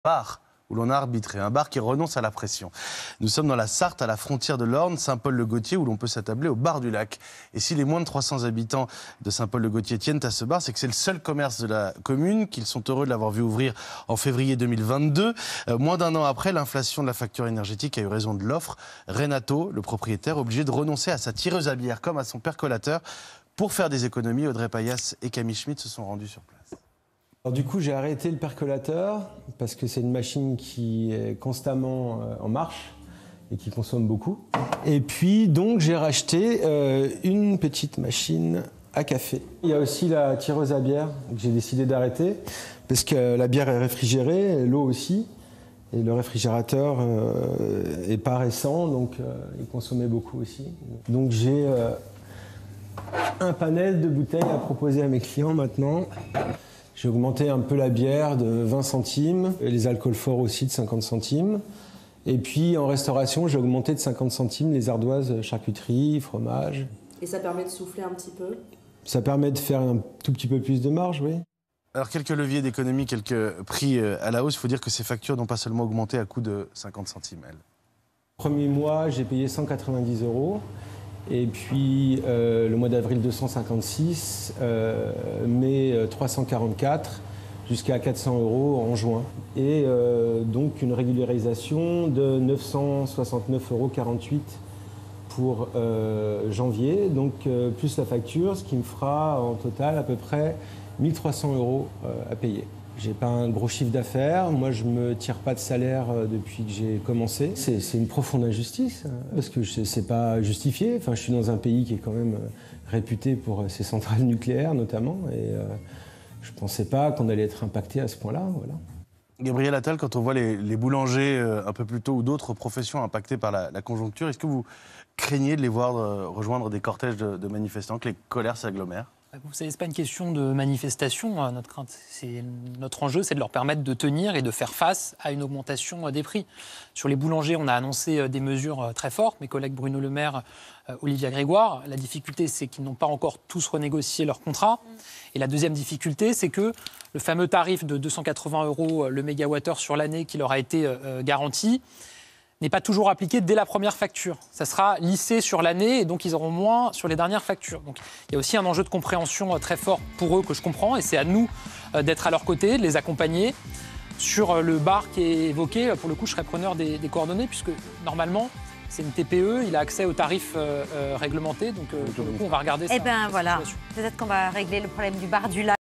Bar où l'on a arbitré, un bar qui renonce à la pression. Nous sommes dans la Sarthe, à la frontière de l'Orne, Saint-Paul-le-Gaultier, où l'on peut s'attabler au bar du lac. Et si les moins de 300 habitants de Saint-Paul-le-Gaultier tiennent à ce bar, c'est que c'est le seul commerce de la commune, qu'ils sont heureux de l'avoir vu ouvrir en février 2022. Moins d'un an après, l'inflation de la facture énergétique a eu raison de l'offre. Renato, le propriétaire, obligé de renoncer à sa tireuse à bière comme à son percolateur. Pour faire des économies, Audrey Payas et Camille Schmitt se sont rendus sur place. Alors du coup, j'ai arrêté le percolateur parce que c'est une machine qui est constamment en marche et qui consomme beaucoup. Et puis donc j'ai racheté une petite machine à café. Il y a aussi la tireuse à bière que j'ai décidé d'arrêter parce que la bière est réfrigérée, l'eau aussi. Et le réfrigérateur est pas récent, donc il consommait beaucoup aussi. Donc j'ai un panel de bouteilles à proposer à mes clients maintenant. J'ai augmenté un peu la bière de 20 centimes, et les alcools forts aussi de 50 centimes. Et puis en restauration, j'ai augmenté de 50 centimes les ardoises charcuterie, fromage. Et ça permet de souffler un petit peu? Ça permet de faire un tout petit peu plus de marge, oui. Alors quelques leviers d'économie, quelques prix à la hausse. Il faut dire que ces factures n'ont pas seulement augmenté à coût de 50 centimes, elles. Premier mois, j'ai payé 190 €. Et puis le mois d'avril 256, mai 344, jusqu'à 400 € en juin. Et donc une régularisation de 969,48 € pour janvier, donc plus la facture, ce qui me fera en total à peu près 1300 € à payer. J'ai pas un gros chiffre d'affaires, moi je me tire pas de salaire depuis que j'ai commencé. C'est une profonde injustice, parce que c'est pas justifié. Enfin, je suis dans un pays qui est quand même réputé pour ses centrales nucléaires notamment, et je pensais pas qu'on allait être impacté à ce point-là. Voilà. Gabriel Attal, quand on voit les boulangers un peu plus tôt ou d'autres professions impactées par la conjoncture, est-ce que vous craignez de les voir rejoindre des cortèges de manifestants, que les colères s'agglomèrent ? Vous savez, ce n'est pas une question de manifestation. Notre enjeu, c'est de leur permettre de tenir et de faire face à une augmentation des prix. Sur les boulangers, on a annoncé des mesures très fortes. Mes collègues Bruno Le Maire, Olivia Grégoire. La difficulté, c'est qu'ils n'ont pas encore tous renégocié leur contrat. Et la deuxième difficulté, c'est que le fameux tarif de 280 € le mégawattheure sur l'année qui leur a été garanti n'est pas toujours appliqué dès la première facture. Ça sera lissé sur l'année et donc ils auront moins sur les dernières factures. Donc il y a aussi un enjeu de compréhension très fort pour eux que je comprends et c'est à nous d'être à leur côté, de les accompagner. Sur le bar qui est évoqué, pour le coup je serais preneur des coordonnées puisque normalement c'est une TPE, il a accès aux tarifs réglementés donc pour le coup on va regarder ça. Eh bien voilà, peut-être qu'on va régler le problème du bar du lac.